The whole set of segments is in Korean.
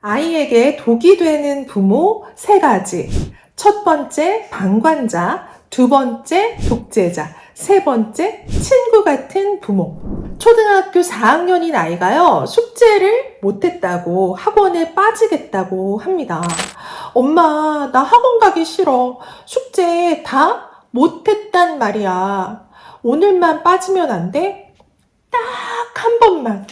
아이에게 독이 되는 부모 세 가지. 첫 번째, 방관자. 두 번째, 독재자. 세 번째, 친구 같은 부모. 초등학교 4학년인 아이가요, 숙제를 못했다고 학원에 빠지겠다고 합니다. 엄마, 나 학원 가기 싫어. 숙제 다 못했단 말이야. 오늘만 빠지면 안 돼? 딱 한 번만.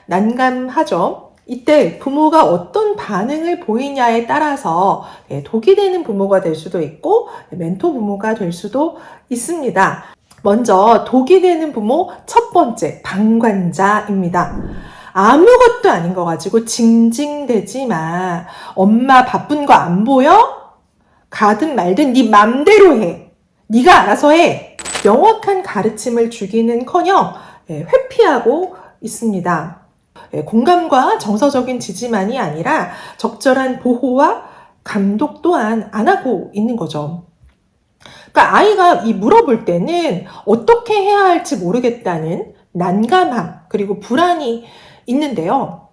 난감하죠. 이때 부모가 어떤 반응을 보이냐에 따라서 독이 되는 부모가 될 수도 있고 멘토 부모가 될 수도 있습니다. 먼저 독이 되는 부모 첫 번째, 방관자입니다. 아무것도 아닌 거 가지고 징징대지 마. 엄마 바쁜 거 안 보여? 가든 말든 네 맘대로 해. 네가 알아서 해. 명확한 가르침을 주기는커녕 회피하고 있습니다. 공감과 정서적인 지지만이 아니라 적절한 보호와 감독 또한 안 하고 있는 거죠. 그러니까 아이가 물어볼 때는 어떻게 해야 할지 모르겠다는 난감함 그리고 불안이 있는데요.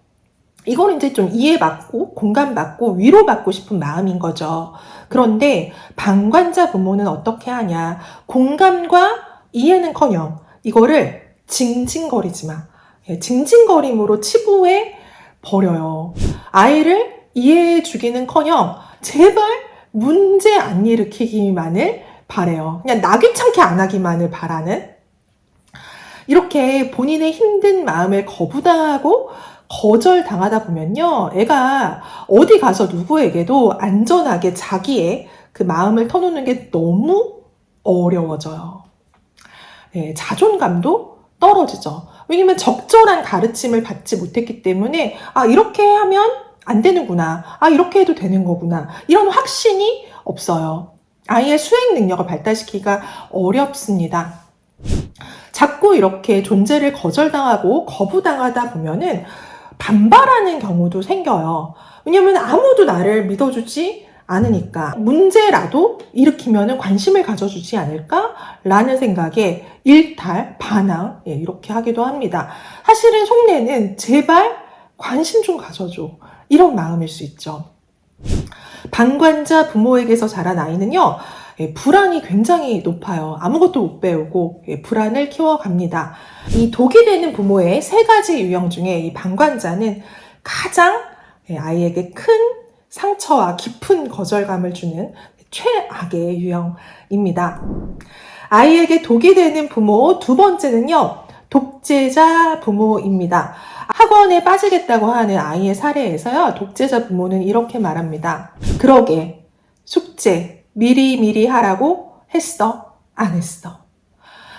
이거는 이제 좀 이해받고 공감받고 위로받고 싶은 마음인 거죠. 그런데 방관자 부모는 어떻게 하냐. 공감과 이해는커녕 이거를 징징거리지 마. 징징거림으로 치부해 버려요. 아이를 이해해 주기는커녕 제발 문제 안 일으키기만을 바래요. 그냥 나 귀찮게 안 하기만을 바라는. 이렇게 본인의 힘든 마음을 거부당하고 거절당하다 보면요, 애가 어디 가서 누구에게도 안전하게 자기의 그 마음을 터놓는 게 너무 어려워져요. 자존감도 떨어지죠. 왜냐면 적절한 가르침을 받지 못했기 때문에 이렇게 하면 안 되는구나. 이렇게 해도 되는 거구나. 이런 확신이 없어요. 아이의 수행 능력을 발달시키기가 어렵습니다. 자꾸 이렇게 존재를 거절당하고 거부당하다 보면은 반발하는 경우도 생겨요. 왜냐면 아무도 나를 믿어주지 않으니까 문제라도 일으키면 관심을 가져주지 않을까? 라는 생각에 일탈, 반항 이렇게 하기도 합니다. 사실은 속내는 제발 관심 좀 가져줘. 이런 마음일 수 있죠. 방관자 부모에게서 자란 아이는요, 불안이 굉장히 높아요. 아무것도 못 배우고 불안을 키워갑니다. 이 독이 되는 부모의 세 가지 유형 중에 이 방관자는 가장 아이에게 큰 상처와 깊은 거절감을 주는 최악의 유형입니다. 아이에게 독이 되는 부모 두 번째는요, 독재자 부모입니다. 학원에 빠지겠다고 하는 아이의 사례에서요, 독재자 부모는 이렇게 말합니다. 그러게, 숙제 미리미리 하라고 했어? 안 했어?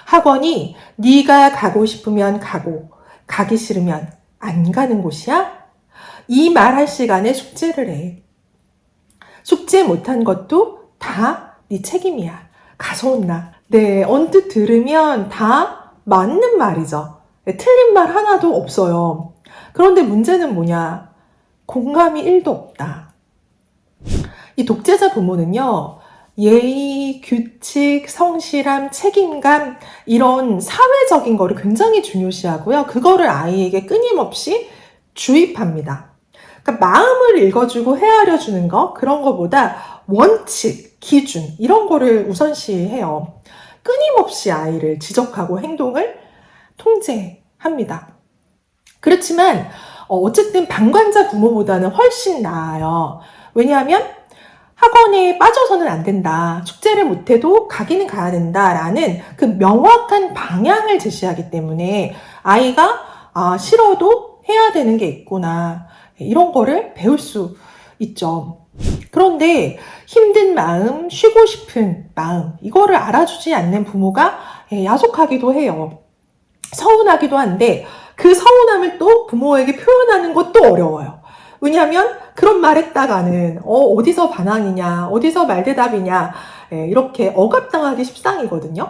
학원이 네가 가고 싶으면 가고 가기 싫으면 안 가는 곳이야? 이 말할 시간에 숙제를 해. 숙제 못한 것도 다 네 책임이야. 가서 혼나. 네, 언뜻 들으면 다 맞는 말이죠. 틀린 말 하나도 없어요. 그런데 문제는 뭐냐? 공감이 1도 없다. 이 독재자 부모는요, 예의, 규칙, 성실함, 책임감 이런 사회적인 거를 굉장히 중요시하고요. 그거를 아이에게 끊임없이 주입합니다. 그러니까 마음을 읽어주고 헤아려주는 거, 그런 거보다 원칙, 기준 이런 거를 우선시해요. 끊임없이 아이를 지적하고 행동을 통제합니다. 그렇지만 어쨌든 방관자 부모보다는 훨씬 나아요. 왜냐하면 학원에 빠져서는 안 된다. 숙제를 못해도 가기는 가야 된다라는 그 명확한 방향을 제시하기 때문에 아이가 싫어도 해야 되는 게 있구나. 이런 거를 배울 수 있죠. 그런데 힘든 마음, 쉬고 싶은 마음 이거를 알아주지 않는 부모가 야속하기도 해요. 서운하기도 한데 그 서운함을 또 부모에게 표현하는 것도 어려워요. 왜냐하면 그런 말 했다가는 어디서 반항이냐, 어디서 말대답이냐 이렇게 억압당하기 십상이거든요.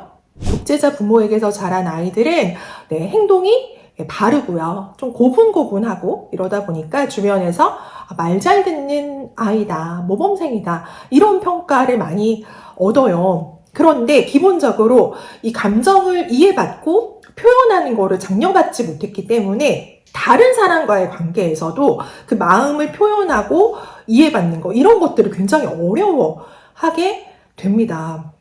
독재자 부모에게서 자란 아이들은 행동이 바르고요. 좀 고분고분하고 이러다 보니까 주변에서 말 잘 듣는 아이다, 모범생이다 이런 평가를 많이 얻어요. 그런데 기본적으로 이 감정을 이해받고 표현하는 거를 장려받지 못했기 때문에 다른 사람과의 관계에서도 그 마음을 표현하고 이해받는 거, 이런 것들을 굉장히 어려워하게 됩니다.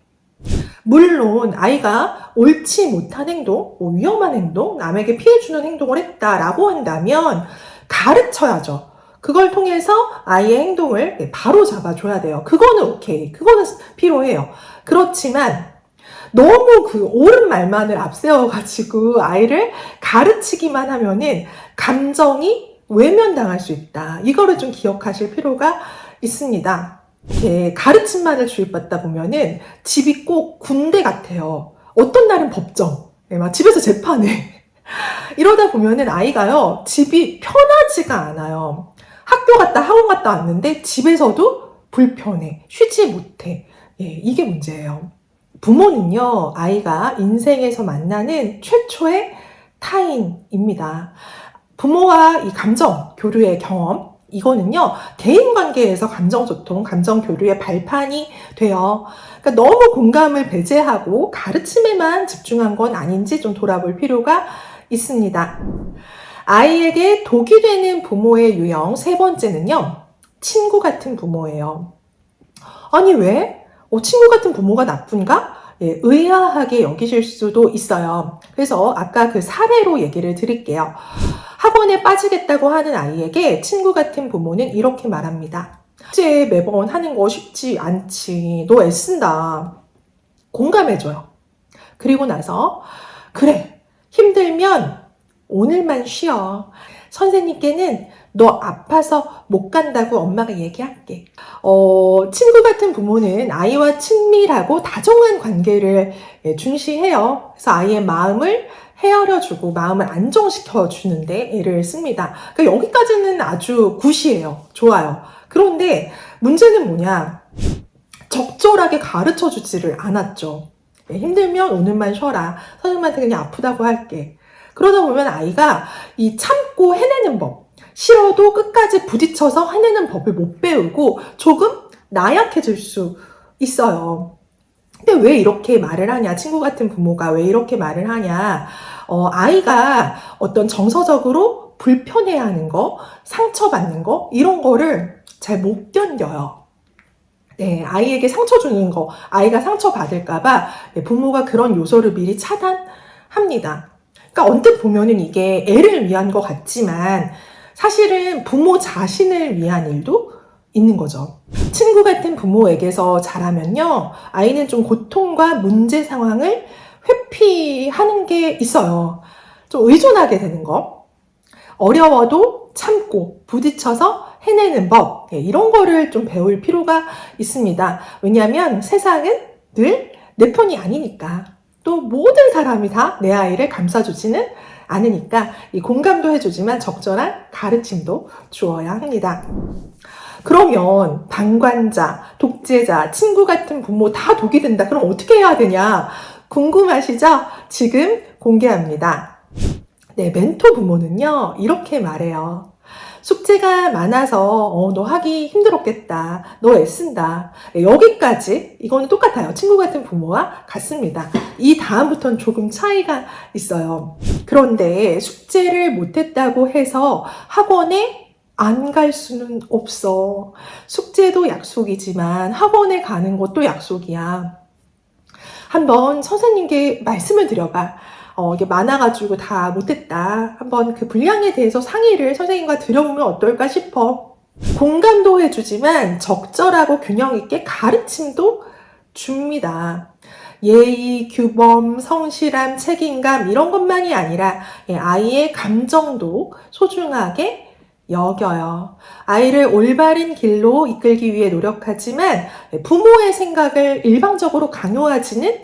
물론 아이가 옳지 못한 행동, 위험한 행동, 남에게 피해 주는 행동을 했다라고 한다면 가르쳐야죠. 그걸 통해서 아이의 행동을 바로 잡아줘야 돼요. 그거는 오케이. 그거는 필요해요. 그렇지만 너무 그 옳은 말만을 앞세워가지고 아이를 가르치기만 하면은 감정이 외면당할 수 있다. 이거를 좀 기억하실 필요가 있습니다. 이렇게 가르침만을 주입받다 보면은 집이 꼭 군대 같아요. 어떤 날은 법정, 막 집에서 재판해. 이러다 보면은 아이가요, 집이 편하지가 않아요. 학교 갔다 학원 갔다 왔는데 집에서도 불편해. 쉬지 못해. 이게 문제예요. 부모는요, 아이가 인생에서 만나는 최초의 타인입니다. 부모와 이 감정 교류의 경험, 이거는요, 대인관계에서 감정소통, 감정교류의 발판이 돼요. 그러니까 너무 공감을 배제하고 가르침에만 집중한 건 아닌지 좀 돌아볼 필요가 있습니다. 아이에게 독이 되는 부모의 유형 세 번째는요, 친구 같은 부모예요. 아니, 왜? 친구 같은 부모가 나쁜가? 의아하게 여기실 수도 있어요. 그래서 아까 그 사례로 얘기를 드릴게요. 학원에 빠지겠다고 하는 아이에게 친구 같은 부모는 이렇게 말합니다. 숙제 매번 하는 거 쉽지 않지. 너 애쓴다. 공감해줘요. 그리고 나서 그래, 힘들면 오늘만 쉬어. 선생님께는 너 아파서 못 간다고 엄마가 얘기할게. 친구 같은 부모는 아이와 친밀하고 다정한 관계를 중시해요. 그래서 아이의 마음을 헤아려주고 마음을 안정시켜주는데 애를 씁니다. 그러니까 여기까지는 아주 굿이에요. 좋아요. 그런데 문제는 뭐냐? 적절하게 가르쳐주지를 않았죠. 힘들면 오늘만 쉬어라. 선생님한테 그냥 아프다고 할게. 그러다 보면 아이가 이 참고 해내는 법, 싫어도 끝까지 부딪혀서 해내는 법을 못 배우고 조금 나약해질 수 있어요. 근데 왜 이렇게 말을 하냐? 친구 같은 부모가 왜 이렇게 말을 하냐? 아이가 어떤 정서적으로 불편해하는 거, 상처받는 거, 이런 거를 잘 못 견뎌요. 네, 아이에게 상처 주는 거, 아이가 상처받을까봐 부모가 그런 요소를 미리 차단합니다. 그러니까 언뜻 보면은 이게 애를 위한 것 같지만 사실은 부모 자신을 위한 일도 있는 거죠. 친구 같은 부모에게서 자라면요, 아이는 좀 고통과 문제 상황을 회피하는 게 있어요. 좀 의존하게 되는 거. 어려워도 참고 부딪혀서 해내는 법, 이런 거를 좀 배울 필요가 있습니다. 왜냐하면 세상은 늘 내 편이 아니니까. 또 모든 사람이 다 내 아이를 감싸주지는 않으니까 이 공감도 해주지만 적절한 가르침도 주어야 합니다. 그러면 방관자, 독재자, 친구 같은 부모 다 독이 된다. 그럼 어떻게 해야 되냐? 궁금하시죠? 지금 공개합니다. 네, 멘토 부모는요, 이렇게 말해요. 숙제가 많아서 너 하기 힘들었겠다. 너 애쓴다. 여기까지 이거는 똑같아요. 친구 같은 부모와 같습니다. 이 다음부터는 조금 차이가 있어요. 그런데 숙제를 못했다고 해서 학원에 안 갈 수는 없어. 숙제도 약속이지만 학원에 가는 것도 약속이야. 한번 선생님께 말씀을 드려봐. 이게 많아가지고 다 못했다. 한번 그 분량에 대해서 상의를 선생님과 드려보면 어떨까 싶어. 공감도 해주지만 적절하고 균형 있게 가르침도 줍니다. 예의, 규범, 성실함, 책임감 이런 것만이 아니라 아이의 감정도 소중하게 여겨요. 아이를 올바른 길로 이끌기 위해 노력하지만 부모의 생각을 일방적으로 강요하지는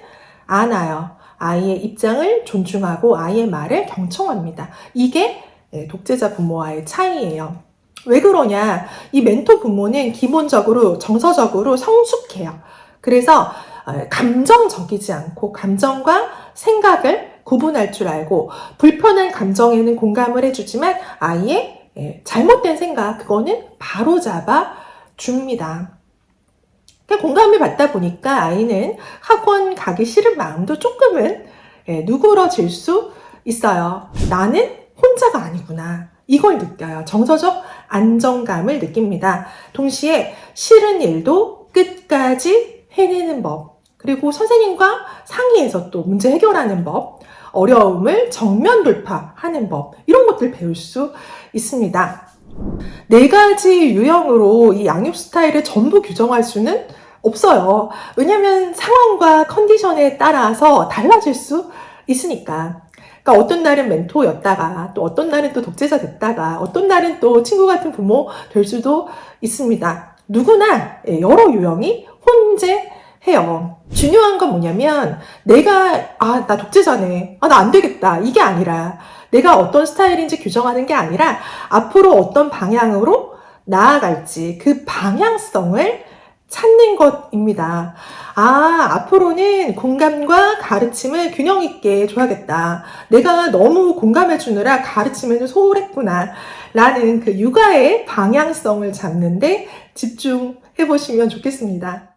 않아요. 아이의 입장을 존중하고 아이의 말을 경청합니다. 이게 독재자 부모와의 차이예요. 왜 그러냐? 이 멘토 부모는 기본적으로 정서적으로 성숙해요. 그래서 감정적이지 않고 감정과 생각을 구분할 줄 알고 불편한 감정에는 공감을 해주지만 아이의 잘못된 생각, 그거는 바로잡아 줍니다. 공감을 받다 보니까 아이는 학원 가기 싫은 마음도 조금은 누그러질 수 있어요. 나는 혼자가 아니구나. 이걸 느껴요. 정서적 안정감을 느낍니다. 동시에 싫은 일도 끝까지 해내는 법, 그리고 선생님과 상의해서 또 문제 해결하는 법, 어려움을 정면 돌파하는 법, 이런 것들 배울 수 있습니다. 4가지 유형으로 이 양육 스타일을 전부 규정할 수는 없어요. 왜냐하면 상황과 컨디션에 따라서 달라질 수 있으니까. 그러니까 어떤 날은 멘토였다가 또 어떤 날은 또 독재자 됐다가 어떤 날은 또 친구 같은 부모 될 수도 있습니다. 누구나 여러 유형이 혼재해요. 중요한 건 뭐냐면 내가 나 독재자네, 나 안 되겠다, 이게 아니라, 내가 어떤 스타일인지 규정하는 게 아니라 앞으로 어떤 방향으로 나아갈지 그 방향성을 찾는 것입니다. 앞으로는 공감과 가르침을 균형 있게 줘야겠다. 내가 너무 공감해 주느라 가르침에는 소홀했구나. 라는 그 육아의 방향성을 잡는데 집중해 보시면 좋겠습니다.